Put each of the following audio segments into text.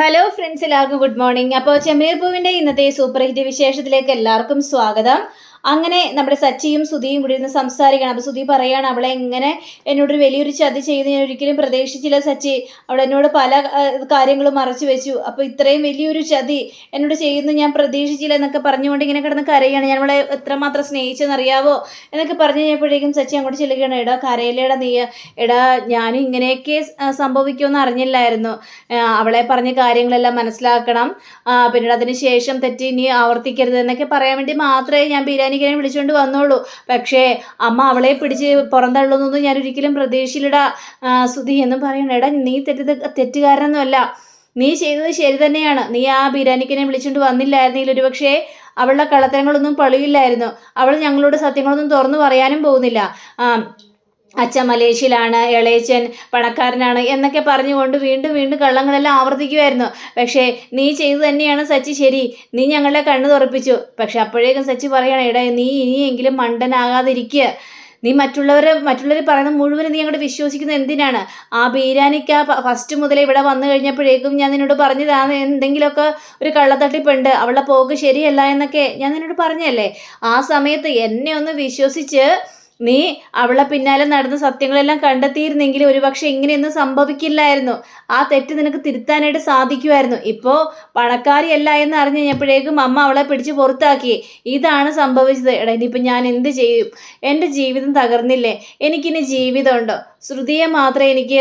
Hello friends, എല്ലാവർക്കും good morning. അപ്പോൾ ചെമ്മീർ പൂവിൻ്റെ ഇന്നത്തെ സൂപ്പർ ഹിറ്റ് വിശേഷത്തിലേക്ക് എല്ലാവർക്കും സ്വാഗതം. അങ്ങനെ നമ്മുടെ സച്ചിയും സുധിയും കൂടി ഇരുന്ന് സംസാരിക്കണം. അപ്പോൾ സുധി പറയാണ്, അവളെ എങ്ങനെ എന്നോടൊരു വലിയൊരു ചതി ചെയ്ത് ഞാൻ ഒരിക്കലും പ്രതീക്ഷിച്ചില്ല സച്ചി. അവൾ എന്നോട് പല കാര്യങ്ങളും മറച്ചു വെച്ചു. അപ്പോൾ ഇത്രയും വലിയൊരു ചതി എന്നോട് ചെയ്യുന്നു ഞാൻ പ്രതീക്ഷിച്ചില്ല എന്നൊക്കെ പറഞ്ഞുകൊണ്ട് ഇങ്ങനെ കിടന്ന് കരയാണ്. ഞാൻ അവളെ എത്രമാത്രം സ്നേഹിച്ചെന്നറിയാവോ എന്നൊക്കെ പറഞ്ഞു കഴിഞ്ഞപ്പോഴേക്കും സച്ചി അങ്ങോട്ട് ചെല്ലുകയാണ്. എടാ കരയിലേടാ നീ, എടാ ഞാനും ഇങ്ങനെയൊക്കെ സംഭവിക്കുമെന്ന് അറിഞ്ഞില്ലായിരുന്നു. അവളെ പറഞ്ഞ കാര്യങ്ങളെല്ലാം മനസ്സിലാക്കണം, പിന്നീട് അതിന് ശേഷം തെറ്റി ഇനി ആവർത്തിക്കരുത് എന്നൊക്കെ പറയാൻ വേണ്ടി മാത്രമേ ഞാൻ ബിരിയാണിക്ക് വിളിച്ചുകൊണ്ട് വന്നോളൂ. പക്ഷേ അമ്മ അവളെ പിടിച്ച് പുറന്തള്ളുന്നൊന്നും ഞാൻ ഒരിക്കലും പ്രതീക്ഷയിലിടാ സുധി എന്ന് പറയണം. എടാ നീ തെറ്റുകാരനൊന്നുമല്ല, നീ ചെയ്തത് ശരി തന്നെയാണ്. നീ ആ ബിരിയാണിക്കിനെ വിളിച്ചുകൊണ്ട് വന്നില്ലായിരുന്നെങ്കിൽ ഒരുപക്ഷേ അവളുടെ കള്ളത്തരങ്ങളൊന്നും പളിയില്ലായിരുന്നു. അവൾ ഞങ്ങളോട് സത്യങ്ങളൊന്നും തുറന്നു പറയാനും പോകുന്നില്ല. അച്ഛൻ മലേഷ്യയിലാണ്, ഇളയച്ചൻ പണക്കാരനാണ് എന്നൊക്കെ പറഞ്ഞുകൊണ്ട് വീണ്ടും വീണ്ടും കള്ളങ്ങളെല്ലാം ആവർത്തിക്കുമായിരുന്നു. പക്ഷേ നീ ചെയ്തു തന്നെയാണ് സച്ചി ശരി, നീ ഞങ്ങളുടെ കണ്ണ് തുറപ്പിച്ചു. പക്ഷെ അപ്പോഴേക്കും സച്ചി പറയണം, എടാ നീ ഇനിയെങ്കിലും മണ്ടനാകാതിരിക്കുക. നീ മറ്റുള്ളവർ പറയുന്നത് മുഴുവൻ നീ അങ്ങോട്ട് വിശ്വസിക്കുന്നത് എന്തിനാണ്? ആ ബീരാനിക്ക ഫസ്റ്റ് മുതലേ ഇവിടെ വന്നു കഴിഞ്ഞപ്പോഴേക്കും ഞാൻ നിന്നോട് പറഞ്ഞതാണ് എന്തെങ്കിലുമൊക്കെ ഒരു കള്ളത്തട്ടിപ്പുണ്ട്, അവളുടെ പോക്ക് ശരിയല്ല എന്നൊക്കെ ഞാൻ നിന്നോട് പറഞ്ഞല്ലേ. ആ സമയത്ത് എന്നെ ഒന്ന് വിശ്വസിച്ച് നീ അവളെ പിന്നാലെ നടന്ന സത്യങ്ങളെല്ലാം കണ്ടെത്തിയിരുന്നെങ്കിൽ ഒരുപക്ഷെ ഇങ്ങനെയൊന്നും സംഭവിക്കില്ലായിരുന്നു. ആ തെറ്റ് നിനക്ക് തിരുത്താനായിട്ട് സാധിക്കുമായിരുന്നു. ഇപ്പോൾ പണക്കാരിയല്ല എന്ന് അറിഞ്ഞു കഴിഞ്ഞപ്പോഴേക്കും അമ്മ അവളെ പിടിച്ച് പുറത്താക്കി. ഇതാണ് സംഭവിച്ചത്. എടാ ഇനിയിപ്പോൾ ഞാൻ എന്ത് ചെയ്യും? എൻ്റെ ജീവിതം തകർന്നില്ലേ? എനിക്കിനി ജീവിതമുണ്ടോ? ശ്രുതിയെ മാത്രമേ എനിക്ക്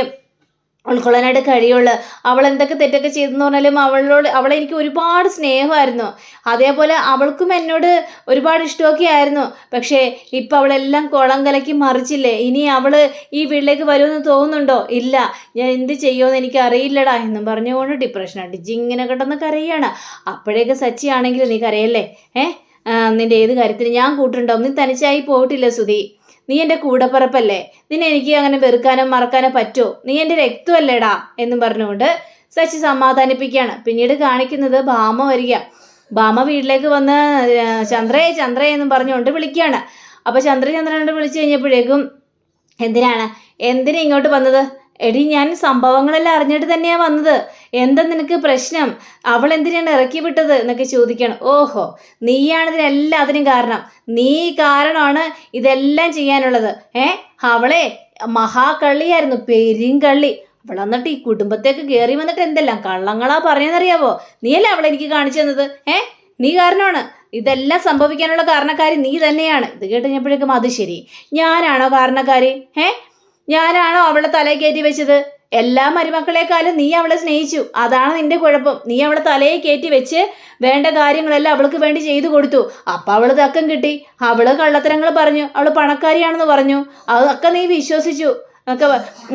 ഉൾക്കൊള്ളാനായിട്ട് കഴിയുള്ളൂ. അവൾ എന്തൊക്കെ തെറ്റൊക്കെ ചെയ്തെന്ന് പറഞ്ഞാലും അവളെ എനിക്ക് ഒരുപാട് സ്നേഹമായിരുന്നു. അതേപോലെ അവൾക്കും എന്നോട് ഒരുപാട് ഇഷ്ടമൊക്കെ ആയിരുന്നു. പക്ഷേ ഇപ്പം അവളെല്ലാം കുളം കലക്കി മറിച്ചില്ലേ. ഇനി അവൾ ഈ വീട്ടിലേക്ക് വരുമെന്ന് തോന്നുന്നുണ്ടോ? ഇല്ല. ഞാൻ എന്ത് ചെയ്യുമെന്ന് എനിക്ക് അറിയില്ലടാ എന്നും പറഞ്ഞുകൊണ്ട് ഡിപ്രഷൻ അടിച്ച് ഇങ്ങനെ കിടന്ന് കരയാണ്. അപ്പോഴേക്ക് സച്ചി ആണെങ്കിൽ നീ കരയല്ലേ, നിൻ്റെ ഏത് കാര്യത്തിന് ഞാൻ കൂട്ടുണ്ടാവും. നീ തനിച്ചായി പോയിട്ടില്ല സുധി, നീ എൻ്റെ കൂടപ്പിറപ്പല്ലേ, നിന്നെ എനിക്ക് അങ്ങനെ വെറുക്കാനോ മറക്കാനോ പറ്റുമോ? നീ എൻ്റെ രക്തമല്ലേടാ എന്നും പറഞ്ഞുകൊണ്ട് സച്ചി സമാധാനിപ്പിക്കുകയാണ്. പിന്നീട് കാണിക്കുന്നത് ഭാമ വരിക. ഭാമ വീട്ടിലേക്ക് വന്ന് ചന്ദ്രേ എന്നും പറഞ്ഞുകൊണ്ട് വിളിക്കുകയാണ്. അപ്പോൾ ചന്ദ്രനോട് വിളിച്ചു കഴിഞ്ഞപ്പോഴേക്കും എന്തിനാ ഇങ്ങോട്ട് വന്നത്? എടി ഞാൻ സംഭവങ്ങളെല്ലാം അറിഞ്ഞിട്ട് തന്നെയാണ് വന്നത്. എന്താ നിനക്ക് പ്രശ്നം? അവൾ എന്തിനാണ് ഇറക്കി വിട്ടത് എന്നൊക്കെ ചോദിക്കണം. ഓഹോ, നീയാണ് ഇതിനെല്ലാത്തിനും കാരണം, നീ കാരണമാണ് ഇതെല്ലാം ചെയ്യാനുള്ളത്. അവളെ മഹാകള്ളിയായിരുന്നു, പെരിങ്കള്ളി. അവൾ എന്നിട്ട് ഈ കുടുംബത്തേക്ക് കയറി വന്നിട്ട് എന്തെല്ലാം കള്ളങ്ങളാ പറഞ്ഞതെന്നറിയാവോ? നീയല്ലേ അവളെ എനിക്ക് കാണിച്ചു തന്നത്? നീ കാരണമാണ് ഇതെല്ലാം സംഭവിക്കാനുള്ള കാരണക്കാരി, നീ തന്നെയാണ്. ഇത് കേട്ട് കഴിഞ്ഞപ്പോഴേക്കും അത് ശരി, ഞാനാണോ കാരണക്കാരി? ഞാനാണോ അവളെ തലയിൽ കയറ്റി വെച്ചത്? എല്ലാ മരുമക്കളെക്കാളും നീ അവളെ സ്നേഹിച്ചു, അതാണ് നിന്റെ കുഴപ്പം. നീ അവളെ തലയിൽ കയറ്റി വെച്ച് വേണ്ട കാര്യങ്ങളെല്ലാം അവൾക്ക് വേണ്ടി ചെയ്തു കൊടുത്തു. അപ്പം അവൾ തക്കം കിട്ടി, അവള് കള്ളത്തരങ്ങൾ പറഞ്ഞു, അവൾ പണക്കാരിയാണെന്ന് പറഞ്ഞു, അതൊക്കെ നീ വിശ്വസിച്ചു എന്നൊക്കെ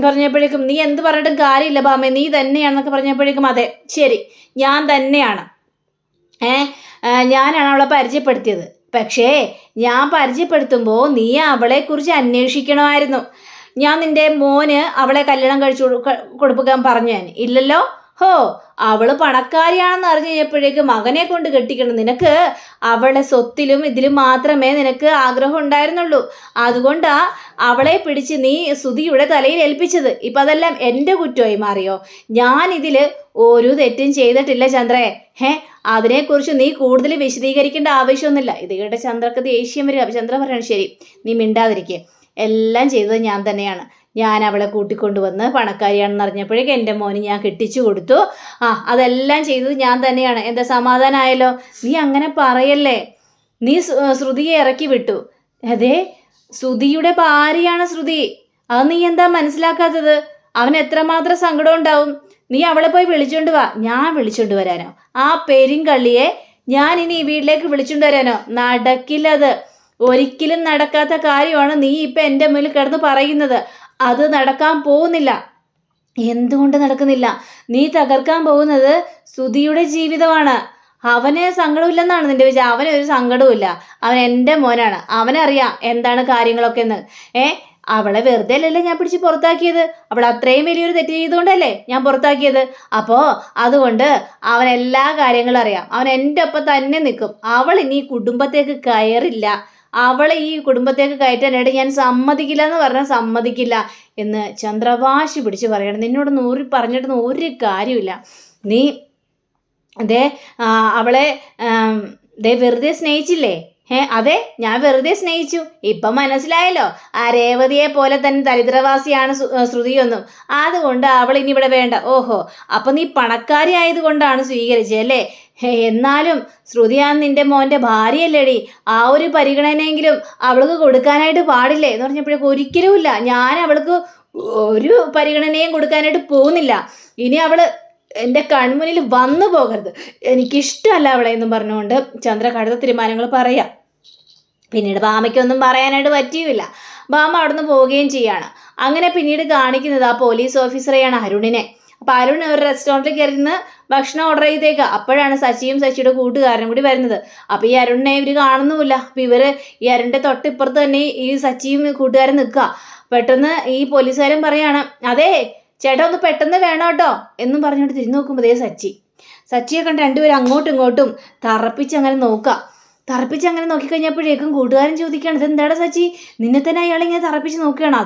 പറഞ്ഞപ്പോഴേക്കും നീ എന്ത് പറഞ്ഞിട്ടും കാര്യമില്ല ബാമേ, നീ തന്നെയാണെന്നൊക്കെ പറഞ്ഞപ്പോഴേക്കും അതെ ശരി, ഞാൻ തന്നെയാണ്. ഞാനാണ് അവളെ പരിചയപ്പെടുത്തിയത്. പക്ഷേ ഞാൻ പരിചയപ്പെടുത്തുമ്പോൾ നീ അവളെക്കുറിച്ച് അന്വേഷിക്കണമായിരുന്നു. ഞാൻ നിന്റെ മോന് അവളെ കല്യാണം കഴിച്ചു കൊടുപ്പിക്കാൻ പറഞ്ഞു ഞാൻ ഇല്ലല്ലോ. അവള് പണക്കാരിയാണെന്ന് അറിഞ്ഞു കഴിഞ്ഞപ്പോഴേക്ക് മകനെ കൊണ്ട് കെട്ടിക്കണം. നിനക്ക് അവളുടെ സ്വത്തിലും ഇതിലും മാത്രമേ നിനക്ക് ആഗ്രഹം ഉണ്ടായിരുന്നുള്ളൂ. അതുകൊണ്ടാ അവളെ പിടിച്ച് നീ സുധിയുടെ തലയിൽ ഏൽപ്പിച്ചത്. ഇപ്പം അതെല്ലാം എൻ്റെ കുറ്റമായി മാറിയോ? ഞാൻ ഇതിൽ ഒരു തെറ്റും ചെയ്തിട്ടില്ല ചന്ദ്രേ. അതിനെക്കുറിച്ച് നീ കൂടുതൽ വിശദീകരിക്കേണ്ട ആവശ്യമൊന്നുമില്ല. ഇത് കേട്ട ചന്ദ്രക്ക് ദേഷ്യം വരിക. അപ്പം ചന്ദ്ര പറയണം, ശരി നീ മിണ്ടാതിരിക്കുക, എല്ലാം ചെയ്തത് ഞാൻ തന്നെയാണ്. ഞാൻ അവളെ കൂട്ടിക്കൊണ്ടുവന്ന് പണക്കാരിയാണെന്ന് അറിഞ്ഞപ്പോഴേക്കും എൻ്റെ മോന് ഞാൻ കെട്ടിച്ചു കൊടുത്തു. അതെല്ലാം ചെയ്തത് ഞാൻ തന്നെയാണ്. എന്താ സമാധാനമായല്ലോ? നീ അങ്ങനെ പറയല്ലേ. നീ ശ്രുതിയെ ഇറക്കി വിട്ടു. അതെ, ശ്രുതിയുടെ ഭാര്യയാണ് ശ്രുതി. അത് നീ എന്താ മനസ്സിലാക്കാത്തത്? അവൻ എത്രമാത്രം സങ്കടം ഉണ്ടാവും. നീ അവളെ പോയി വിളിച്ചോണ്ട് വാ. ഞാൻ വിളിച്ചോണ്ട് വരാനോ? ആ പെരിങ്കള്ളിയെ ഞാൻ ഇനി ഈ വീട്ടിലേക്ക് വിളിച്ചോണ്ട് വരാനോ? നടക്കില്ലത്. ഒരിക്കലും നടക്കാത്ത കാര്യമാണ് നീ ഇപ്പം എൻ്റെ മുന്നിൽ കിടന്ന് പറയുന്നത്. അത് നടക്കാൻ പോകുന്നില്ല. എന്തുകൊണ്ട് നടക്കുന്നില്ല? നീ തകർക്കാൻ പോകുന്നത് ശ്രുതിയുടെ ജീവിതമാണ്. അവന് സങ്കടമില്ലെന്നാണ് നിന്റെ വിചാരം. അവനൊരു സങ്കടവുമില്ല. അവൻ എൻ്റെ മോനാണ്. അവനറിയാം എന്താണ് കാര്യങ്ങളൊക്കെ എന്ന്. അവളെ വെറുതെ അല്ലല്ലേ ഞാൻ പിടിച്ച് പുറത്താക്കിയത്. അവൾ അത്രയും വലിയൊരു തെറ്റ് ചെയ്തുകൊണ്ടല്ലേ ഞാൻ പുറത്താക്കിയത്. അപ്പോൾ അതുകൊണ്ട് അവൻ എല്ലാ കാര്യങ്ങളും അറിയാം. അവൻ എൻ്റെ ഒപ്പം തന്നെ നിൽക്കും. അവൾ ഇനി കുടുംബത്തേക്ക് കയറില്ല. അവളെ ഈ കുടുംബത്തേക്ക് കയറ്റാനായിട്ട് ഞാൻ സമ്മതിക്കില്ല എന്ന് പറഞ്ഞാൽ സമ്മതിക്കില്ല എന്ന് ചന്ദ്രവാശി പിടിച്ച് പറയണം. നിന്നോട് പറഞ്ഞിട്ടൊന്നും ഒരു കാര്യമില്ല. നീ ദേ അവളെ ദേ വെറുതെ സ്നേഹിച്ചില്ലേ? അതെ, ഞാൻ വെറുതെ സ്നേഹിച്ചു. ഇപ്പം മനസ്സിലായല്ലോ, ആ രേവതിയെ പോലെ തന്നെ ദരിദ്രവാസിയാണ് ശ്രുതിയൊന്നും. അതുകൊണ്ട് അവൾ ഇനി ഇവിടെ വേണ്ട. ഓഹോ, അപ്പൊ നീ പണക്കാരി ആയതുകൊണ്ടാണ് സ്വീകരിച്ചല്ലേ? എന്നാലും ശ്രുതിയാണ് നിന്റെ മോൻ്റെ ഭാര്യയല്ലേടി. ആ ഒരു പരിഗണനയെങ്കിലും അവൾക്ക് കൊടുക്കാനായിട്ട് പാടില്ലേ എന്ന് പറഞ്ഞപ്പോഴേക്കും ഒരിക്കലുമില്ല, ഞാൻ അവൾക്ക് ഒരു പരിഗണനയും കൊടുക്കാനായിട്ട് പോകുന്നില്ല. ഇനി അവള് എൻ്റെ കൺമുന്നിൽ വന്നു പോകരുത്, എനിക്കിഷ്ടമല്ല അവളെ എന്നും പറഞ്ഞുകൊണ്ട് ചന്ദ്ര കടുത്ത തീരുമാനങ്ങൾ പറയാം. പിന്നീട് ഭാമയ്ക്കൊന്നും പറയാനായിട്ട് പറ്റിയുമില്ല. ഭാമ അവിടുന്ന് പോവുകയും ചെയ്യാണ്. അങ്ങനെ പിന്നീട് കാണിക്കുന്നത് ആ പോലീസ് ഓഫീസറെയാണ്, അരുണിനെ. അപ്പം അരുൺ ഒരു റെസ്റ്റോറൻറ്റിൽ കയറി നിന്ന് ഭക്ഷണം ഓർഡർ ചെയ്തേക്കുക. അപ്പോഴാണ് സച്ചിയും സച്ചിയുടെ കൂട്ടുകാരനും കൂടി വരുന്നത്. അപ്പം ഈ അരുണിനെ ഇവർ കാണുന്നുമില്ല. അപ്പം ഇവർ ഈ അരുണിൻ്റെ തൊട്ടിപ്പുറത്ത് തന്നെ ഈ സച്ചിയും കൂട്ടുകാരും നിൽക്കുക. പെട്ടെന്ന് ഈ പോലീസുകാരൻ പറയാണ്, അതെ ചേട്ടാ ഒന്ന് പെട്ടെന്ന് വേണം കേട്ടോ എന്നും പറഞ്ഞുകൊണ്ട് തിരിഞ്ഞു നോക്കുമ്പോൾ ദേ സച്ചിയെ കണ്ട് രണ്ടുപേരും അങ്ങോട്ടും ഇങ്ങോട്ടും തറപ്പിച്ചങ്ങനെ നോക്കിക്കഴിഞ്ഞപ്പോഴേക്കും കൂട്ടുകാരൻ ചോദിക്കുകയാണ്, ഇതെന്താടാ സച്ചി, നിന്നെ തന്നെ അയാളിങ്ങനെ തറപ്പിച്ച് നോക്കുകയാണ്?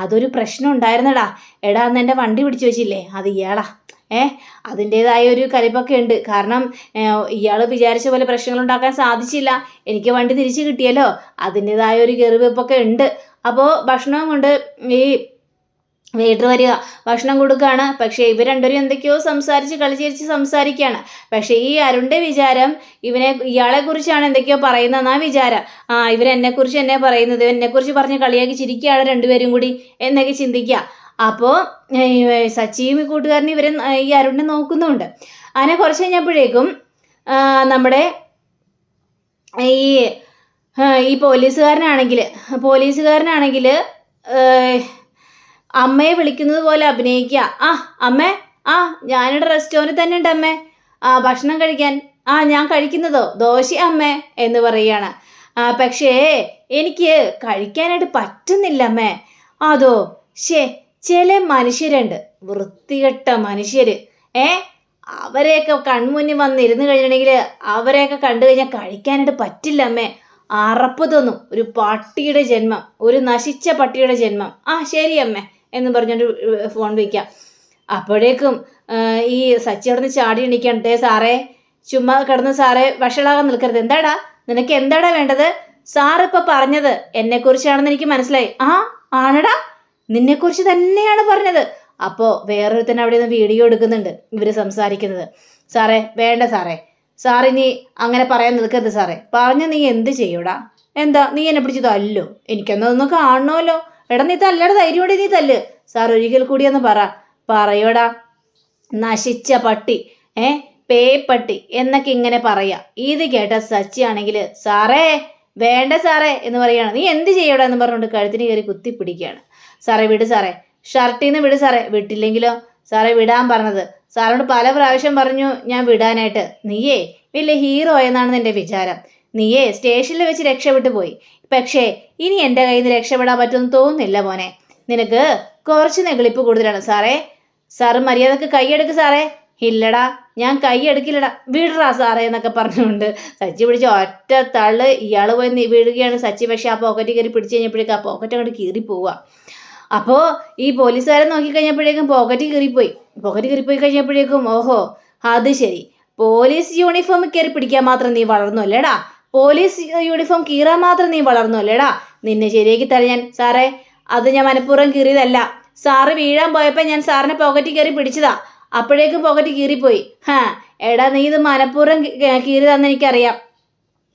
അതൊരു പ്രശ്നം ഉണ്ടായിരുന്നടാ. എടാ അന്ന് എൻ്റെ വണ്ടി പിടിച്ചു വെച്ചില്ലേ, അത് ഇയാളാ. അതിൻ്റേതായ ഒരു കലിപ്പൊക്കെ ഉണ്ട്. കാരണം ഇയാൾ വിചാരിച്ച പോലെ പ്രശ്നങ്ങൾ ഉണ്ടാക്കാൻ സാധിച്ചില്ല, എനിക്ക് വണ്ടി തിരിച്ചു കിട്ടിയല്ലോ, അതിൻ്റേതായ ഒരു കെറിവെപ്പൊക്കെ ഉണ്ട്. അപ്പോൾ ഭക്ഷണം കൊണ്ട് ഈ വെയിറ്റർ വരിക, ഭക്ഷണം കൊടുക്കുകയാണ്. പക്ഷേ ഇവർ രണ്ടുപേരും എന്തൊക്കെയോ സംസാരിച്ച് കളിച്ചിരിച്ച് സംസാരിക്കുകയാണ്. പക്ഷേ ഈ അരുണിൻ്റെ വിചാരം ഇയാളെക്കുറിച്ചാണ് എന്തൊക്കെയോ പറയുന്നതെന്നാ വിചാരം. ഇവരെന്നെക്കുറിച്ച് എന്നെ പറയുന്നത്, എന്നെക്കുറിച്ച് പറഞ്ഞ് കളിയാക്കി ചിരിക്കുകയാണ് രണ്ടുപേരും കൂടി എന്നൊക്കെ ചിന്തിക്കുക. അപ്പോൾ സച്ചിയും ഈ കൂട്ടുകാരനും ഇവരെ ഈ അരുണിനെ നോക്കുന്നുണ്ട്. അങ്ങനെ കുറച്ച് കഴിഞ്ഞപ്പോഴേക്കും നമ്മുടെ ഈ പോലീസുകാരനാണെങ്കിൽ അമ്മയെ വിളിക്കുന്നത് പോലെ അഭിനയിക്കുക. അമ്മേ, ഞാനിവിടെ റെസ്റ്റോറൻറ്റിൽ തന്നെ ഉണ്ട് അമ്മേ, ഭക്ഷണം കഴിക്കാൻ. ഞാൻ കഴിക്കുന്നതോ ദോശ അമ്മേ എന്ന് പറയുകയാണ്. പക്ഷേ എനിക്ക് കഴിക്കാനായിട്ട് പറ്റുന്നില്ല അമ്മേ. അതോ, ചില മനുഷ്യരുണ്ട്, വൃത്തികെട്ട മനുഷ്യർ. അവരെയൊക്കെ കൺമുന്നിൽ വന്നിരുന്ന് കഴിഞ്ഞിട്ടുണ്ടെങ്കിൽ അവരെയൊക്കെ കണ്ടു കഴിഞ്ഞാൽ കഴിക്കാനായിട്ട് പറ്റില്ല അമ്മേ. അറപ്പ് തോന്നും, ഒരു പട്ടിയുടെ ജന്മം, ഒരു നശിച്ച പട്ടിയുടെ ജന്മം. ശരി അമ്മേ എന്ന് പറഞ്ഞുകൊണ്ട് ഫോൺ വയ്ക്കാം. അപ്പോഴേക്കും ഈ സച്ചി അവിടെ നിന്ന് ചാടി എണീക്കാൻ, സാറേ ചുമ്മാ കിടന്ന് സാറേ വഷളാകാൻ നിൽക്കരുത്. എന്താടാ നിനക്ക് എന്താടാ വേണ്ടത്? സാറിപ്പോൾ പറഞ്ഞത് എന്നെക്കുറിച്ചാണെന്ന് എനിക്ക് മനസ്സിലായി. ആണടാ, നിന്നെക്കുറിച്ച് തന്നെയാണ് പറഞ്ഞത്. അപ്പോൾ വേറൊരുത്തന്നെ അവിടെ നിന്ന് വീഡിയോ എടുക്കുന്നുണ്ട് ഇവർ സംസാരിക്കുന്നത്. സാറേ വേണ്ട സാറേ, സാറിനി അങ്ങനെ പറയാൻ നിൽക്കരുത് സാറേ. പറഞ്ഞ നീ എന്ത് ചെയ്യൂടാ? എന്താ നീ എന്നെ പിടിച്ച് തല്ലോ? എനിക്കെന്നതൊന്ന് കാണണമല്ലോ. എടാ നീ തല്ലട, ധൈര്യോടെ നീ തല്ല്. സാർ ഒരിക്കൽ കൂടിയെന്ന് പറയോടാ, നശിച്ച പട്ടി, പേപ്പട്ടി എന്നൊക്കെ ഇങ്ങനെ പറയാ. ഇത് കേട്ട സച്ചി ആണെങ്കിൽ സാറേ വേണ്ട സാറേ എന്ന് പറയുകയാണ്. നീ എന്ത് ചെയ്യടാ എന്ന് പറഞ്ഞുകൊണ്ട് കഴുത്തിന് കയറി കുത്തിപ്പിടിക്കുകയാണ്. സാറേ വിട് സാറേ, ഷർട്ടിൽ നിന്ന് വിട് സാറേ. വിട്ടില്ലെങ്കിലോ? സാറേ വിടാൻ പറഞ്ഞത്. സാറിനോട് പല പ്രാവശ്യം പറഞ്ഞു ഞാൻ വിടാനായിട്ട്. നീയേ വലിയ ഹീറോ എന്നാണ് നിന്റെ വിചാരം. നീയേ സ്റ്റേഷനിൽ വെച്ച് രക്ഷപ്പെട്ടു പോയി. പക്ഷേ ഇനി എൻ്റെ കയ്യിൽ നിന്ന് രക്ഷപ്പെടാൻ പറ്റുമെന്ന് തോന്നുന്നില്ല മോനെ. നിനക്ക് കുറച്ച് നെഗളിപ്പ് കൂടുതലാണ് സാറേ. സാറ് മര്യാദക്ക് കൈയെടുക്ക് സാറേ. ഇല്ലടാ ഞാൻ കൈയെടുക്കില്ലടാ, വിടറാ സാറേ എന്നൊക്കെ പറഞ്ഞുകൊണ്ട് സച്ചി പിടിച്ച് ഒറ്റ തള്ള് ഇയാൾ പോയി വീഴുകയാണ് സച്ചി. പക്ഷേ ആ പോക്കറ്റ് കയറി പിടിച്ച് കഴിഞ്ഞപ്പോഴേക്കും ആ പോക്കറ്റ് അങ്ങോട്ട് കീറി പോവുക. അപ്പോൾ ഈ പോലീസുകാരെ നോക്കിക്കഴിഞ്ഞപ്പോഴേക്കും പോക്കറ്റ് കീറിപ്പോയി കഴിഞ്ഞപ്പോഴേക്കും ഓഹോ അത് ശരി, പോലീസ് യൂണിഫോം കയറി പിടിക്കാൻ മാത്രം നീ വളർന്നു അല്ലേടാ, പോലീസ് യൂണിഫോം കീറാൻ മാത്രം നീ വളർന്നു അല്ലേടാ, നിന്നെ ശരിയാക്കി തരാം ഞാൻ. സാറേ അത് ഞാൻ മനഃപൂർവ്വം കീറിയതല്ല. സാറ് വീഴാൻ പോയപ്പോൾ ഞാൻ സാറിനെ പോക്കറ്റ് കയറി പിടിച്ചതാ, അപ്പോഴേക്കും പോക്കറ്റ് കീറിപ്പോയി. എടാ നീ ഇത് മനഃപൂർവ്വം കീറിയതാന്ന് എനിക്കറിയാം.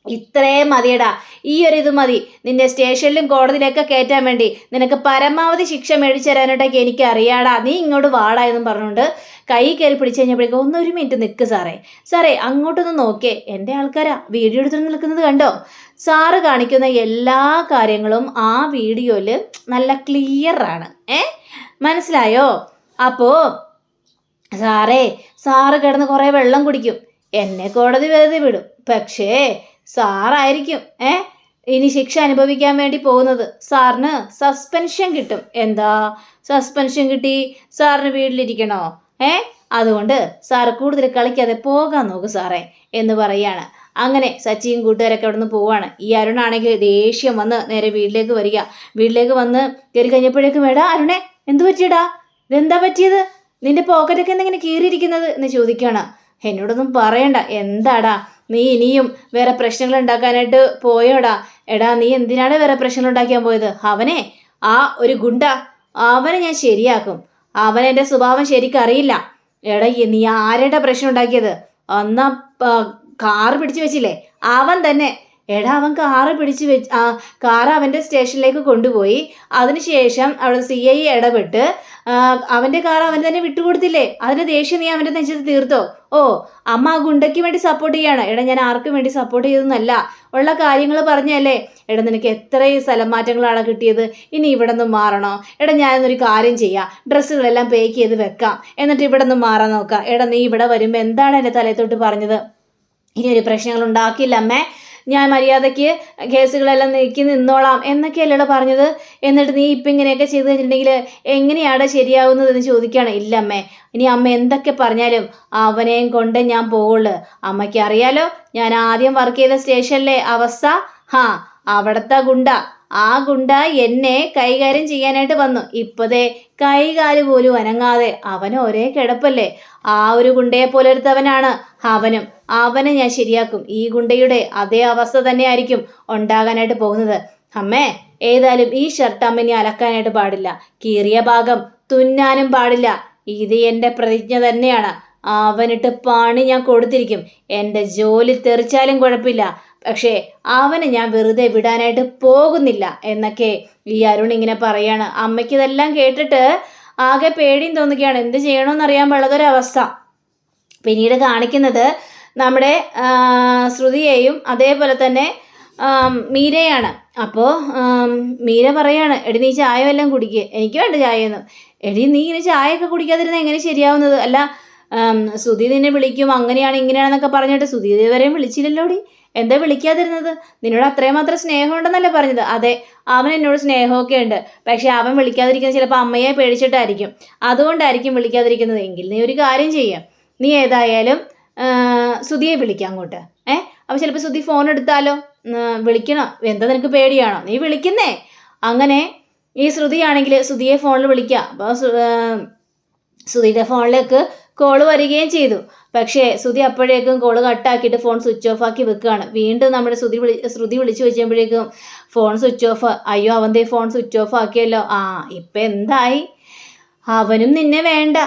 ഇത്രയും മതിയടാ, ഈ ഒരു ഇത് മതി നിന്നെ സ്റ്റേഷനിലും കോടതിയിലൊക്കെ കയറ്റാൻ വേണ്ടി. നിനക്ക് പരമാവധി ശിക്ഷ മേടിച്ചു തരാനായിട്ടൊക്കെ എനിക്ക് അറിയാടാ, നീ ഇങ്ങോട്ട് വാടാ എന്നും പറഞ്ഞുകൊണ്ട് കൈ കയറി പിടിച്ചു കഴിഞ്ഞപ്പോഴേക്കും ഒരു മിനിറ്റ് നിൽക്ക് സാറേ അങ്ങോട്ടൊന്ന് നോക്കേ, എൻ്റെ ആൾക്കാരാ വീഡിയോ എടുത്തിട്ട് നിൽക്കുന്നത് കണ്ടോ? സാറ് കാണിക്കുന്ന എല്ലാ കാര്യങ്ങളും ആ വീഡിയോയിൽ നല്ല ക്ലിയറാണ്. മനസ്സിലായോ? അപ്പോൾ സാറ് കിടന്ന് കുറേ വെള്ളം കുടിക്കും, എന്നെ കോടതി വെറുതെ വിടും. പക്ഷേ സാറായിരിക്കും ഇനി ശിക്ഷ അനുഭവിക്കാൻ വേണ്ടി പോകുന്നത്. സാറിന് സസ്പെൻഷൻ കിട്ടും. എന്താ സസ്പെൻഷൻ കിട്ടി? സാറിന് വീട്ടിലിരിക്കണോ? അതുകൊണ്ട് സാറ് കൂടുതൽ കളിക്കാതെ പോകാൻ നോക്ക് സാറേ എന്ന് പറയാണ്. അങ്ങനെ സച്ചിയും കൂട്ടുകാരൊക്കെ അവിടെ നിന്ന് പോവാണ്. ഈ അരുണാണെങ്കിൽ ദേഷ്യം വന്ന് നേരെ വീട്ടിലേക്ക് വന്ന് കയറി കഴിഞ്ഞപ്പോഴേക്കും എടാ അരുണേ എന്തു പറ്റിയടാ, ഇതെന്താ പറ്റിയത്? നിന്റെ പോക്കറ്റൊക്കെ എന്തെങ്കിലും കീറിയിരിക്കുന്നത് എന്ന് ചോദിക്കുകയാണ്. എന്നോടൊന്നും പറയണ്ട. എന്താടാ നീ ഇനിയും വേറെ പ്രശ്നങ്ങൾ ഉണ്ടാക്കാനായിട്ട് പോയോടാ? എടാ നീ എന്തിനാണ് വേറെ പ്രശ്നങ്ങൾ ഉണ്ടാക്കിയാൻ പോയത്? അവനെ ആ ഒരു ഗുണ്ട അവനെ ഞാൻ ശരിയാക്കും. അവൻ എൻ്റെ സ്വഭാവം ശരിക്കറിയില്ല. എടാ നീ ആരുടെ പ്രശ്നം ഉണ്ടാക്കിയത്? അന്നാ കാറ് പിടിച്ചു വെച്ചില്ലേ അവൻ തന്നെ. എടാ അവൻ കാറ് പിടിച്ച് കാറ് അവൻ്റെ സ്റ്റേഷനിലേക്ക് കൊണ്ടുപോയി. അതിനുശേഷം അവിടെ CI ഇടപെട്ട് അവൻ്റെ കാറ് അവൻ തന്നെ വിട്ടുകൊടുത്തില്ലേ? അതിൻ്റെ ദേഷ്യം നീ അവൻ്റെ നെഞ്ചത്ത് തീർത്തോ? ഓ അമ്മ ആ ഗുണ്ടയ്ക്ക് വേണ്ടി സപ്പോർട്ട് ചെയ്യാണ്. എടാ ഞാൻ ആർക്കും വേണ്ടി സപ്പോർട്ട് ചെയ്തൊന്നല്ല, ഉള്ള കാര്യങ്ങൾ പറഞ്ഞല്ലേ. എടാ നിനക്ക് എത്രയും സ്ഥലം മാറ്റങ്ങളാണ് കിട്ടിയത്, ഇനി ഇവിടെ നിന്ന് മാറണോ? എടാ ഞാനൊരു കാര്യം ചെയ്യാം, ഡ്രസ്സുകളെല്ലാം പേക്ക് ചെയ്ത് വെക്കാം, എന്നിട്ട് ഇവിടെ നിന്ന് മാറാൻ നോക്കാം. എടാ നീ ഇവിടെ വരുമ്പോൾ എന്താണ് എൻ്റെ തലത്തോട്ട് പറഞ്ഞത്? ഇനി ഒരു പ്രശ്നങ്ങൾ ഉണ്ടാക്കില്ല അമ്മേ, ഞാൻ മര്യാദയ്ക്ക് കേസുകളെല്ലാം നീക്കി നിന്നോളാം എന്നൊക്കെയല്ലേടാ പറഞ്ഞത്. എന്നിട്ട് നീ ഇപ്പം ഇങ്ങനെയൊക്കെ ചെയ്തു കഴിഞ്ഞിട്ടുണ്ടെങ്കിൽ എങ്ങനെയാണ് ശരിയാവുന്നതെന്ന് ചോദിക്കുകയാണ്. ഇല്ല അമ്മേ, ഇനി അമ്മ എന്തൊക്കെ പറഞ്ഞാലും അവനെയും കൊണ്ട് ഞാൻ പോവുള്ളൂ. അമ്മയ്ക്ക് അറിയാലോ ഞാൻ ആദ്യം വർക്ക് ചെയ്ത സ്റ്റേഷനിലെ അവസ്ഥ. അവിടുത്തെ ഗുണ്ട, ആ ഗുണ്ട എന്നെ കൈകാര്യം ചെയ്യാനായിട്ട് വന്നു. ഇപ്പതേ കൈകാല് പോലും അനങ്ങാതെ അവന് ഒരേ കിടപ്പല്ലേ. ആ ഒരു ഗുണ്ടയെ പോലൊരുത്തവനാണ് അവനും. അവനെ ഞാൻ ശരിയാക്കും. ഈ ഗുണ്ടയുടെ അതേ അവസ്ഥ തന്നെയായിരിക്കും ഉണ്ടാകാനായിട്ട് പോകുന്നത്. അമ്മേ ഏതായാലും ഈ ഷർട്ട് അമ്മ ഇനി അലക്കാനായിട്ട് പാടില്ല, കീറിയ ഭാഗം തുന്നാനും പാടില്ല. ഇത് എൻ്റെ പ്രതിജ്ഞ തന്നെയാണ്. അവനിട്ട് പണി ഞാൻ കൊടുത്തിരിക്കും. എൻ്റെ ജോലി തെറിച്ചാലും കുഴപ്പമില്ല, പക്ഷേ അവനെ ഞാൻ വെറുതെ വിടാനായിട്ട് പോകുന്നില്ല എന്നൊക്കെ ഈ അരുൺ ഇങ്ങനെ പറയാണ്. അമ്മയ്ക്ക് ഇതെല്ലാം കേട്ടിട്ട് ആകെ പേടിയും തോന്നുകയാണ്. എന്ത് ചെയ്യണമെന്നറിയാൻ പാടാത്തൊരവസ്ഥ. പിന്നീട് കാണിക്കുന്നത് നമ്മുടെ ശ്രുതിയെയും അതേപോലെ തന്നെ മീരയാണ്. അപ്പോൾ മീര പറയാണ്, എടി നീ ചായ വല്ലതും കുടിക്കുക. എനിക്ക് വേണ്ട ചായയൊന്നും. എടി നീ ഇങ്ങനെ ചായയൊക്കെ കുടിക്കാതിരുന്ന എങ്ങനെ ശരിയാവുന്നത്? അല്ല ശ്രുതി നിന്നെ വിളിക്കും, അങ്ങനെയാണ് ഇങ്ങനെയാണെന്നൊക്കെ പറഞ്ഞിട്ട് ശ്രുതി ഇതുവരെയും വിളിച്ചില്ലല്ലോടി. എന്താ വിളിക്കാതിരുന്നത്? നിന്നോട് അത്രയും മാത്രം സ്നേഹമുണ്ടെന്നല്ലേ പറഞ്ഞത്? അതെ, അവൻ എന്നോട് സ്നേഹമൊക്കെ ഉണ്ട്, പക്ഷെ അവൻ വിളിക്കാതിരിക്കുന്നത് ചിലപ്പോൾ അമ്മയെ പേടിച്ചിട്ടായിരിക്കും. അതുകൊണ്ടായിരിക്കും വിളിക്കാതിരിക്കുന്നത്. എങ്കിൽ നീ ഒരു കാര്യം ചെയ്യാം, നീ ഏതായാലും ശ്രുതിയെ വിളിക്കാം അങ്ങോട്ട്. അപ്പോൾ ചിലപ്പോൾ ശ്രുതി ഫോൺ എടുത്താലോ? വിളിക്കണോ? എന്താ നിനക്ക് പേടിയാണോ? നീ വിളിക്കുന്നേ. അങ്ങനെ ഈ ശ്രുതിയാണെങ്കിൽ ശ്രുതിയെ ഫോണിൽ വിളിക്കുക. അപ്പോൾ ശ്രുതിയുടെ ഫോണിലേക്ക് കോള് വരികയും ചെയ്തു. പക്ഷേ ശ്രുതി അപ്പോഴേക്കും കോള് കട്ടാക്കിയിട്ട് ഫോൺ സ്വിച്ച് ഓഫ് ആക്കി വെക്കുകയാണ്. വീണ്ടും നമ്മുടെ ശ്രുതി വിളിച്ചു വെച്ചപ്പോഴേക്കും ഫോൺ സ്വിച്ച് ഓഫ്. അയ്യോ അവൻ്റെ ഫോൺ സ്വിച്ച് ഓഫ് ആക്കിയല്ലോ. ഇപ്പം എന്തായി? അവനും നിന്നെ വേണ്ട,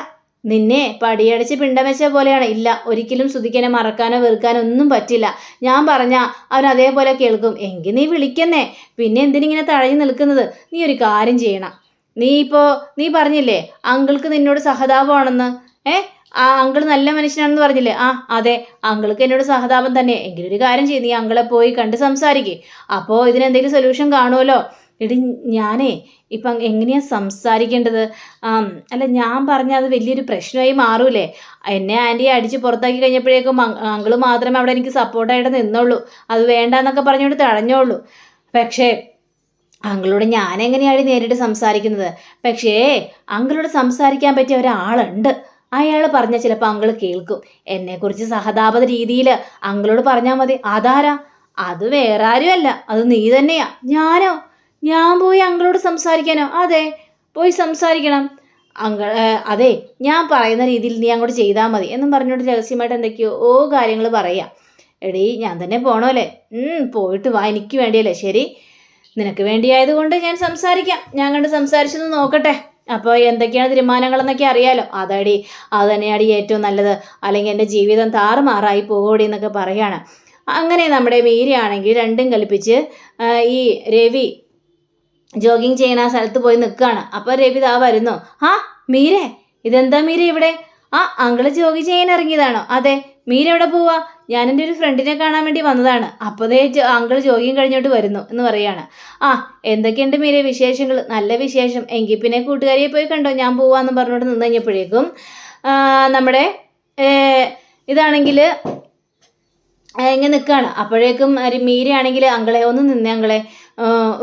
നിന്നെ പടിയടച്ച് പിണ്ടം വെച്ച പോലെയാണ്. ഇല്ല, ഒരിക്കലും ശ്രുതിക്കെന്നെ മറക്കാനോ വെറുക്കാനോ ഒന്നും പറ്റില്ല. ഞാൻ പറഞ്ഞാൽ അവൻ അതേപോലെ കേൾക്കും. എങ്കിൽ നീ വിളിക്കുന്നേ, പിന്നെ എന്തിനിങ്ങനെ തഴഞ്ഞു നിൽക്കുന്നത്? നീ ഒരു കാര്യം ചെയ്യണം. നീ പറഞ്ഞില്ലേ അങ്കിൾക്ക് നിന്നോട് സഹതാപമാണെന്ന്. ആ അങ്കിൾ നല്ല മനുഷ്യനാണെന്ന് പറഞ്ഞില്ലേ? അതെ, അങ്കിൾക്ക് എന്നോട് സഹതാപം തന്നെ. എങ്കിലും ഒരു കാര്യം ചെയ്യും, നീ അങ്കിളെ പോയി കണ്ട് സംസാരിക്കേ. അപ്പോൾ ഇതിനെന്തെങ്കിലും സൊല്യൂഷൻ കാണുമല്ലോ. എടി ഞാനേ ഇപ്പം എങ്ങനെയാണ് സംസാരിക്കേണ്ടത്? അല്ല ഞാൻ പറഞ്ഞാൽ അത് വലിയൊരു പ്രശ്നമായി മാറൂലേ? എന്നെ ആൻറ്റിയെ അടിച്ച് പുറത്താക്കി കഴിഞ്ഞപ്പോഴേക്കും അങ്കിള് മാത്രമേ അവിടെ എനിക്ക് സപ്പോർട്ടായിട്ട് നിന്നുള്ളൂ. അത് വേണ്ടാന്നൊക്കെ പറഞ്ഞുകൊണ്ട് തടഞ്ഞോളൂ. പക്ഷേ അങ്കിളോട് ഞാൻ എങ്ങനെയാണ് നേരിട്ട് സംസാരിക്കുന്നത്? പക്ഷേ അങ്കിളോട് സംസാരിക്കാൻ പറ്റിയ ഒരാളുണ്ട്. അയാൾ പറഞ്ഞാൽ ചിലപ്പോൾ അങ്കിള് കേൾക്കും. എന്നെക്കുറിച്ച് സഹതാപ രീതിയിൽ അങ്കിളോട് പറഞ്ഞാൽ മതി. അതാരാ? അത് വേറെ ആരുമല്ല, അത് നീ തന്നെയാ. ഞാനോ? ഞാൻ പോയി അങ്കിളോട് സംസാരിക്കാനോ? അതെ, പോയി സംസാരിക്കണം. അതെ, ഞാൻ പറയുന്ന രീതിയിൽ നീ അങ്ങോട്ട് ചെയ്താൽ മതി എന്നും പറഞ്ഞുകൊണ്ട് രഹസ്യമായിട്ട് എന്തൊക്കെയോ കാര്യങ്ങൾ പറയാം. എടീ ഞാൻ തന്നെ പോണോല്ലേ? പോയിട്ട് വാ, എനിക്ക് വേണ്ടിയല്ലേ? ശരി, നിനക്ക് വേണ്ടിയായതുകൊണ്ട് ഞാൻ സംസാരിക്കാം. ഞാൻ കണ്ട് സംസാരിച്ചൊന്ന് നോക്കട്ടെ. അപ്പോൾ എന്തൊക്കെയാണ് തീരുമാനങ്ങളെന്നൊക്കെ അറിയാലോ. അത് തന്നെയാണ് ഏറ്റവും നല്ലത്, അല്ലെങ്കിൽ എൻ്റെ ജീവിതം താറുമാറായി പോകോടി എന്നൊക്കെ പറയാണ്. അങ്ങനെ നമ്മുടെ മീരയാണെങ്കിൽ രണ്ടും കൽപ്പിച്ച് ഈ രവി ജോഗിങ് ചെയ്യുന്ന ആ സ്ഥലത്ത് പോയി നിൽക്കുകയാണ്. അപ്പോൾ രവി ദാ വരുന്നു. മീരേ, ഇതെന്താ മീര ഇവിടെ? അങ്കിള് ജോഗിങ് ചെയ്യാൻ ഇറങ്ങിയതാണോ? അതെ. മീര എവിടെ പോവാ? ഞാൻ എൻ്റെ ഒരു ഫ്രണ്ടിനെ കാണാൻ വേണ്ടി വന്നതാണ്. അപ്പോഴേ അങ്കിള് ജോഗിങ് കഴിഞ്ഞോട്ട് വരുന്നു എന്ന് പറയാണ്. എന്തൊക്കെയുണ്ട് മീര വിശേഷങ്ങൾ? നല്ല വിശേഷം. എങ്കിൽ പിന്നെ കൂട്ടുകാരിയെ പോയി കണ്ടോ, ഞാൻ പോവാന്ന് പറഞ്ഞുകൊണ്ട് നിന്ന് കഴിഞ്ഞപ്പോഴേക്കും നമ്മുടെ ഇതാണെങ്കിൽ ഇങ്ങനെ നിൽക്കുകയാണ്. അപ്പോഴേക്കും മീരയാണെങ്കിൽ അങ്കിളെ ഒന്ന് നിന്നേ അങ്കിളെ,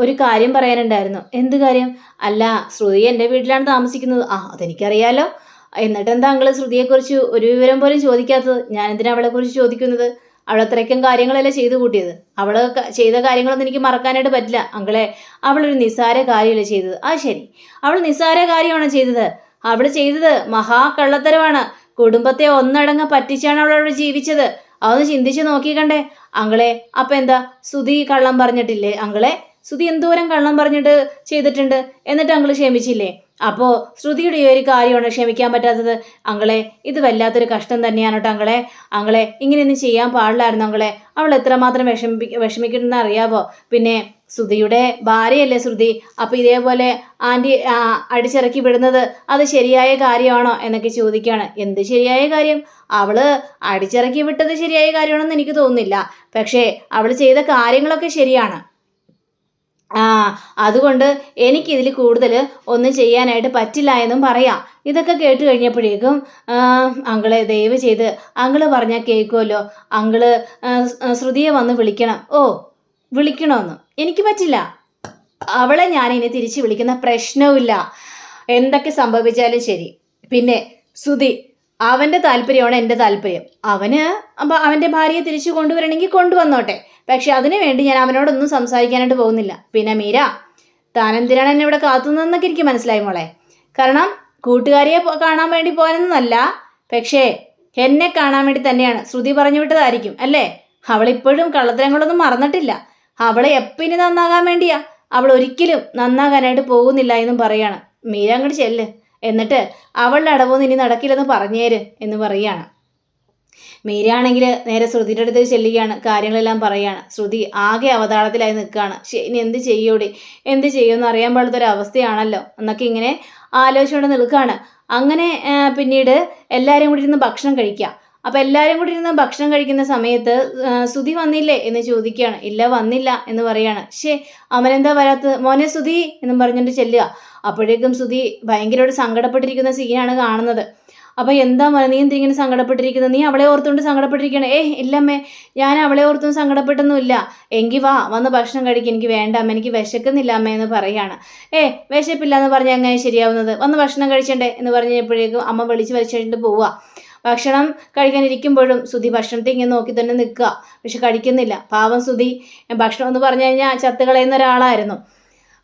ഒരു കാര്യം പറയാനുണ്ടായിരുന്നു. എന്ത് കാര്യം? അല്ല ശ്രുതി എൻ്റെ വീട്ടിലാണ് താമസിക്കുന്നത്. അതെനിക്കറിയാലോ. എന്നിട്ട് എന്താ അങ്കിള് ശ്രുതിയെക്കുറിച്ച് ഒരു വിവരം പോലും ചോദിക്കാത്തത്? ഞാൻ എന്തിനാ അവളെക്കുറിച്ച് ചോദിക്കുന്നത്? അവൾ അത്രയ്ക്കും കാര്യങ്ങളല്ലേ ചെയ്തു കൂട്ടിയത്. അവൾ ചെയ്ത കാര്യങ്ങളൊന്നും എനിക്ക് മറക്കാനായിട്ട് പറ്റില്ല അങ്കിളെ. അവളൊരു നിസ്സാര കാര്യമല്ലേ ചെയ്തത്? ശരി, അവൾ നിസ്സാര കാര്യമാണോ ചെയ്തത്? അവൾ ചെയ്തത് മഹാകള്ളത്തരമാണ്. കുടുംബത്തെ ഒന്നടങ്കം പറ്റിച്ചാണ് അവളവിടെ ജീവിച്ചത്. അതൊന്ന് ചിന്തിച്ച് നോക്കിക്കണ്ടേ അങ്ങളെ. അപ്പം എന്താ സുധി കള്ളം പറഞ്ഞിട്ടില്ലേ അങ്ങളെ? സുധി എന്തോരം കള്ളം പറഞ്ഞിട്ട് ചെയ്തിട്ടുണ്ട്, എന്നിട്ട് അങ്ങള് ക്ഷമിച്ചില്ലേ? അപ്പോൾ ശ്രുതിയുടെ ഈ ഒരു കാര്യമാണ് ക്ഷമിക്കാൻ പറ്റാത്തത്. അങ്ങളെ ഇത് വല്ലാത്തൊരു കഷ്ടം തന്നെയാണ് കേട്ടോ അങ്ങളെ. അങ്ങളെ ഇങ്ങനെയൊന്നും ചെയ്യാൻ പാടില്ലായിരുന്നു അങ്ങളെ. അവൾ എത്രമാത്രം വിഷമിക്കണമെന്ന് അറിയാവോ? പിന്നെ ശ്രുതിയുടെ ഭാര്യയല്ലേ ശ്രുതി. അപ്പോൾ ഇതേപോലെ ആൻറ്റി അടിച്ചിറക്കി വിടുന്നത് അത് ശരിയായ കാര്യമാണോ എന്നൊക്കെ ചോദിക്കുകയാണ്. എന്ത് ശരിയായ കാര്യം? അവള് അടിച്ചിറക്കി വിട്ടത് ശരിയായ കാര്യമാണെന്ന് എനിക്ക് തോന്നുന്നില്ല. പക്ഷേ അവൾ ചെയ്ത കാര്യങ്ങളൊക്കെ ശരിയാണ്. അതുകൊണ്ട് എനിക്കിതിൽ കൂടുതൽ ഒന്നും ചെയ്യാനായിട്ട് പറ്റില്ല എന്നും പറയാം. ഇതൊക്കെ കേട്ട് കഴിഞ്ഞപ്പോഴേക്കും അങ്കിളെ ദയവ് ചെയ്ത് അങ്കിള് പറഞ്ഞാൽ കേൾക്കുമല്ലോ. അങ്കിള് ശ്രുതിയെ വന്ന് വിളിക്കണം. ഓ വിളിക്കണമെന്ന് എനിക്ക് പറ്റില്ല. അവളെ ഞാനിനി തിരിച്ച് വിളിക്കുന്ന പ്രശ്നവുമില്ല. എന്തൊക്കെ സംഭവിച്ചാലും ശരി. പിന്നെ ശ്രുതി അവൻ്റെ താല്പര്യമാണ് എൻ്റെ താല്പര്യം. അവൻ്റെ ഭാര്യയെ തിരിച്ചു കൊണ്ടുവരണമെങ്കിൽ കൊണ്ടുവന്നോട്ടെ. പക്ഷെ അതിനു വേണ്ടി ഞാൻ അവനോടൊന്നും സംസാരിക്കാനായിട്ട് പോകുന്നില്ല. പിന്നെ മീര താനെന്തിനാണ് എന്നെ ഇവിടെ കാത്തുനിന്നൊക്കെ എനിക്ക് മനസ്സിലായി മോളെ. കാരണം കൂട്ടുകാരിയെ കാണാൻ വേണ്ടി പോകാനൊന്നുമല്ല, പക്ഷേ എന്നെ കാണാൻ വേണ്ടി തന്നെയാണ്. ശ്രുതി പറഞ്ഞു വിട്ടതായിരിക്കും അല്ലേ? അവളിപ്പോഴും കള്ളത്തരങ്ങളൊന്നും മറന്നിട്ടില്ല. അവളെ എപ്പിനി നന്നാകാൻ വേണ്ടിയാ. അവൾ ഒരിക്കലും നന്നാകാനായിട്ട് പോകുന്നില്ല എന്നും പറയാണ്. മീര അങ്ങോട്ട് ചെല്ല്, എന്നിട്ട് അവളുടെ അടവൊന്നും ഇനി നടക്കില്ലെന്ന് പറഞ്ഞേര് എന്ന് പറയുകയാണ്. മീരയാണെങ്കിൽ നേരെ ശ്രുതിയുടെ അടുത്ത് ചെല്ലുകയാണ്, കാര്യങ്ങളെല്ലാം പറയുകയാണ്. ശ്രുതി ആകെ അവതാളത്തിലായി നിൽക്കുകയാണ്. ഇനി എന്ത് ചെയ്യൂടി, എന്ത് ചെയ്യുമെന്ന് അറിയാൻ പാടാത്തൊരവസ്ഥയാണല്ലോ എന്നൊക്കെ ഇങ്ങനെ ആലോചിച്ചുകൊണ്ട് നിൽക്കുകയാണ്. അങ്ങനെ പിന്നീട് എല്ലാവരും കൂടി ഇരുന്ന് ഭക്ഷണം കഴിക്കുക. അപ്പം എല്ലാവരും കൂടി ഇരുന്ന് ഭക്ഷണം കഴിക്കുന്ന സമയത്ത് ശ്രുതി വന്നില്ലേ എന്ന് ചോദിക്കുകയാണ്. ഇല്ല വന്നില്ല എന്ന് പറയാണ്. അവനെന്താ വരാത്തത്? മോനെ ശ്രുതി എന്നും പറഞ്ഞിട്ട് ചെല്ലുക. അപ്പോഴേക്കും ശ്രുതി ഭയങ്കരമായിട്ട് സങ്കടപ്പെട്ടിരിക്കുന്ന സീനാണ് കാണുന്നത്. അപ്പം എന്താ മോനെ നീ എന്തിങ്ങനെ സങ്കടപ്പെട്ടിരിക്കുന്നത്? നീ അവളെ ഓർത്തുകൊണ്ട് സങ്കടപ്പെട്ടിരിക്കുകയാണ്. ഇല്ലമ്മേ ഞാൻ അവളെ ഓർത്തൊന്നും സങ്കടപ്പെട്ടൊന്നുമില്ല. എങ്കിൽ വന്ന് ഭക്ഷണം കഴിക്കും. എനിക്ക് വേണ്ട അമ്മ, എനിക്ക് വിശക്കുന്നില്ല അമ്മ എന്ന് പറയാണ്. വിശപ്പില്ല എന്ന് പറഞ്ഞാൽ എങ്ങനെ ശരിയാവുന്നത്? വന്ന് ഭക്ഷണം കഴിച്ചണ്ടേ എന്ന് പറഞ്ഞപ്പോഴേക്കും അമ്മ വിളിച്ച് വലിച്ചിട്ട് പോവുക. ഭക്ഷണം കഴിക്കാനിരിക്കുമ്പോഴും ശ്രുതി ഭക്ഷണത്തെ ഇങ്ങനെ നോക്കി തന്നെ നിൽക്കുക. പക്ഷെ കഴിക്കുന്നില്ല. പാവം ശ്രുതി ഭക്ഷണം എന്ന് പറഞ്ഞു കഴിഞ്ഞാൽ ചത്ത് കളയുന്ന ഒരാളായിരുന്നു.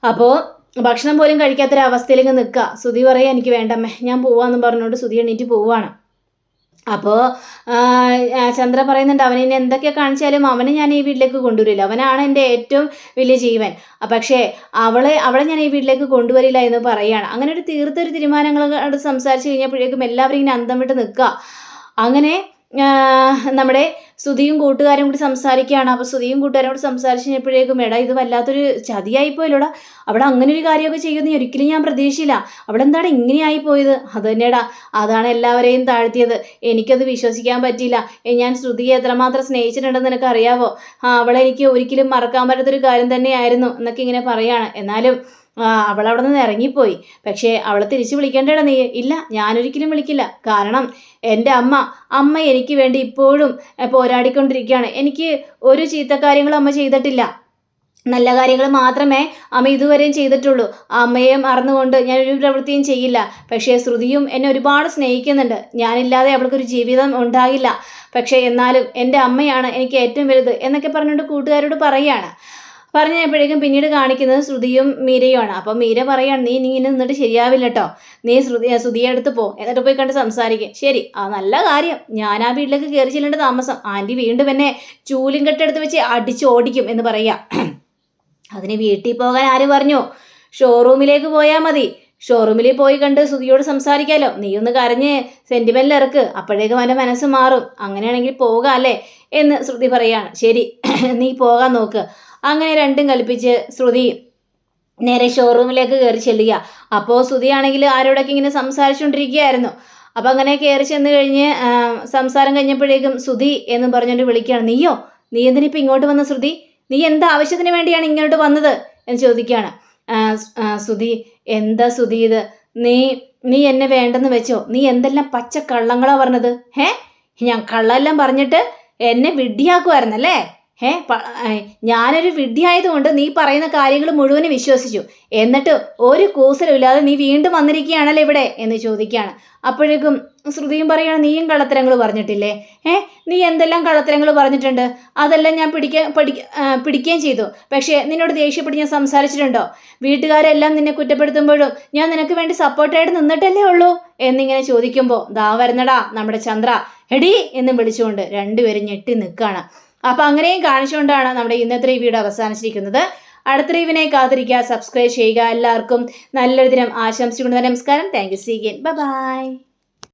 അപ്പോൾ ഭക്ഷണം പോലും കഴിക്കാത്തൊരവസ്ഥയിലേക്ക് നിൽക്കുക. ശ്രുതി പറയാ എനിക്ക് വേണ്ടമ്മേ ഞാൻ പോവാന്ന് പറഞ്ഞുകൊണ്ട് ശ്രുതി എണീറ്റ് പോവുകയാണ്. അപ്പോൾ ചന്ദ്ര പറയുന്നുണ്ട് അവനെ എന്തൊക്കെ കാണിച്ചാലും അവനെ ഞാൻ ഈ വീട്ടിലേക്ക് കൊണ്ടുവരില്ല. അവനാണ് എൻ്റെ ഏറ്റവും വലിയ ജീവൻ. പക്ഷേ അവളെ ഞാൻ ഈ വീട്ടിലേക്ക് കൊണ്ടുവരില്ല എന്ന് പറയുകയാണ്. അങ്ങനെ ഒരു തീർത്തൊരു തീരുമാനങ്ങളോട് സംസാരിച്ച് കഴിഞ്ഞപ്പോഴേക്കും എല്ലാവരും ഇങ്ങനെ അന്തം വിട്ട് നിൽക്കുക. അങ്ങനെ നമ്മുടെ ശ്രുതിയും കൂട്ടുകാരും കൂടി സംസാരിക്കുകയാണ്. അപ്പോൾ ശ്രുതിയും കൂട്ടുകാരും കൂടി സംസാരിച്ച് കഴിഞ്ഞപ്പോഴേക്കും എടാ ഇത് വല്ലാത്തൊരു ചതിയായിപ്പോയല്ലോടാ. അവിടെ അങ്ങനെ ഒരു കാര്യമൊക്കെ ചെയ്യുമെന്ന് ഒരിക്കലും ഞാൻ പ്രതീക്ഷിച്ചില്ല. അവിടെ എന്താണ് ഇങ്ങനെയായിപ്പോയത്? അത് തന്നെടാ, അതാണ് എല്ലാവരെയും താഴ്ത്തിയത്. എനിക്കത് വിശ്വസിക്കാൻ പറ്റിയില്ല. ഞാൻ ശ്രുതിയെ എത്രമാത്രം സ്നേഹിച്ചിട്ടുണ്ടെന്ന് നിനക്ക് അറിയാവോ? അവളെനിക്ക് ഒരിക്കലും മറക്കാൻ പറ്റാത്തൊരു കാര്യം തന്നെയായിരുന്നു എന്നൊക്കെ ഇങ്ങനെ പറയാണ്. എന്നാലും അവളവിടെ നിന്ന് ഇറങ്ങിപ്പോയി. പക്ഷേ അവളെ തിരിച്ചു വിളിക്കേണ്ടടാ നീ. ഇല്ല ഞാനൊരിക്കലും വിളിക്കില്ല. കാരണം എൻ്റെ അമ്മ എനിക്ക് വേണ്ടി ഇപ്പോഴും പോരാടിക്കൊണ്ടിരിക്കുകയാണ്. എനിക്ക് ഒരു ചീത്ത കാര്യങ്ങളും അമ്മ ചെയ്തിട്ടില്ല. നല്ല കാര്യങ്ങൾ മാത്രമേ അമ്മ ഇതുവരെയും ചെയ്തിട്ടുള്ളൂ. അമ്മയെ മറന്നുകൊണ്ട് ഞാനൊരു പ്രവൃത്തിയും ചെയ്യില്ല. പക്ഷേ ശ്രുതിയും എന്നെ ഒരുപാട് സ്നേഹിക്കുന്നുണ്ട്. ഞാനില്ലാതെ അവൾക്കൊരു ജീവിതം ഉണ്ടാകില്ല. പക്ഷേ എന്നാലും എൻ്റെ അമ്മയാണ് എനിക്ക് ഏറ്റവും വലുത് എന്നൊക്കെ പറഞ്ഞുകൊണ്ട് കൂട്ടുകാരോട് പറയുകയാണ്. പറഞ്ഞപ്പോഴേക്കും പിന്നീട് കാണിക്കുന്നത് ശ്രുതിയും മീരയുമാണ്. അപ്പം മീര പറയാണ് നീ ഇങ്ങനെ നിന്നിട്ട് ശരിയാവില്ല കേട്ടോ. നീ ശ്രുതിയെ അടുത്ത് പോ, എന്നിട്ട് പോയി കണ്ട് സംസാരിക്കും. ശരി നല്ല കാര്യം. ഞാൻ ആ വീട്ടിലേക്ക് കയറി ചെല്ലേണ്ട താമസം. ആൻറ്റി വീണ്ടും എന്നെ ചൂലും കെട്ടെടുത്ത് വെച്ച് അടിച്ച് ഓടിക്കും എന്ന് പറയാം. അതിന് വീട്ടിൽ പോകാൻ ആര് പറഞ്ഞു? ഷോറൂമിലേക്ക് പോയാൽ മതി. ഷോറൂമിൽ പോയി കണ്ട് ശ്രുതിയോട് സംസാരിക്കാമല്ലോ. നീ ഒന്ന് കരഞ്ഞ് സെൻറ്റിമെൻ്റിൽ ഇറക്ക്, അപ്പോഴേക്കും അവൻ്റെ മനസ്സ് മാറും. അങ്ങനെയാണെങ്കിൽ പോകാം അല്ലേ എന്ന് ശ്രുതി പറയാണ്. ശരി നീ പോകാൻ നോക്ക്. അങ്ങനെ രണ്ടും കൽപ്പിച്ച് ശ്രുതി നേരെ ഷോറൂമിലേക്ക് കയറി ചെല്ലുക. അപ്പോൾ ശ്രുതിയാണെങ്കിൽ ആരോടൊക്കെ ഇങ്ങനെ സംസാരിച്ചുകൊണ്ടിരിക്കുകയായിരുന്നു. അപ്പം അങ്ങനെ കയറി ചെന്ന് കഴിഞ്ഞ് സംസാരം കഴിഞ്ഞപ്പോഴേക്കും ശ്രുതി എന്ന് പറഞ്ഞുകൊണ്ട് വിളിക്കുകയാണ്. നീ എന്തിനിപ്പോൾ ഇങ്ങോട്ട് വന്ന ശ്രുതി? നീ എന്താ ആവശ്യത്തിന് വേണ്ടിയാണ് ഇങ്ങോട്ട് വന്നത് എന്ന് ചോദിക്കുകയാണ്. ശ്രുതി എന്താ ശ്രുതി ഇത്? നീ എന്നെ വേണ്ടെന്ന് വെച്ചോ? നീ എന്തെല്ലാം പച്ച കള്ളങ്ങളാ പറഞ്ഞത്? ഞാൻ കള്ളെല്ലാം പറഞ്ഞിട്ട് എന്നെ വിഡ്ഢിയാക്കുമായിരുന്നല്ലേ? ഞാനൊരു വിഡ്ഢിയായതുകൊണ്ട് നീ പറയുന്ന കാര്യങ്ങൾ മുഴുവനും വിശ്വസിച്ചു, എന്നിട്ട് ഒരു കൂസലുമില്ലാതെ നീ വീണ്ടും വന്നിരിക്കുകയാണല്ലോ ഇവിടെ എന്ന് ചോദിക്കുകയാണ്. അപ്പോഴേക്കും ശ്രുതിയും പറയുകയാണ്, നീയും കള്ളത്തരങ്ങൾ പറഞ്ഞിട്ടില്ലേ? നീ എന്തെല്ലാം കള്ളത്തരങ്ങൾ പറഞ്ഞിട്ടുണ്ട്, അതെല്ലാം ഞാൻ പിടിക്കുകയും ചെയ്തു. പക്ഷേ നിന്നോട് ദേഷ്യപ്പെട്ട് ഞാൻ സംസാരിച്ചിട്ടുണ്ടോ? വീട്ടുകാരെല്ലാം നിന്നെ കുറ്റപ്പെടുത്തുമ്പോഴും ഞാൻ നിനക്ക് വേണ്ടി സപ്പോർട്ടായിട്ട് നിന്നിട്ടല്ലേ ഉള്ളൂ എന്നിങ്ങനെ ചോദിക്കുമ്പോൾ, ദാ വരുന്നടാ നമ്മുടെ ചന്ദ്ര, എടി എന്ന് വിളിച്ചുകൊണ്ട് രണ്ടുപേരും ഞെട്ടി നിൽക്കുകയാണ്. അപ്പം അങ്ങനെയും കാണിച്ചുകൊണ്ടാണ് നമ്മുടെ ഇന്നത്തെ ഈ വീഡിയോ അവസാനിച്ചിരിക്കുന്നത്. അടുത്ത റിവ്യൂവിനെ കാത്തിരിക്കുക, സബ്സ്ക്രൈബ് ചെയ്യുക. എല്ലാവർക്കും നല്ലൊരു ദിനം ആശംസിച്ചുകൊണ്ട് നമസ്കാരം. Thank you. See again. Bye by.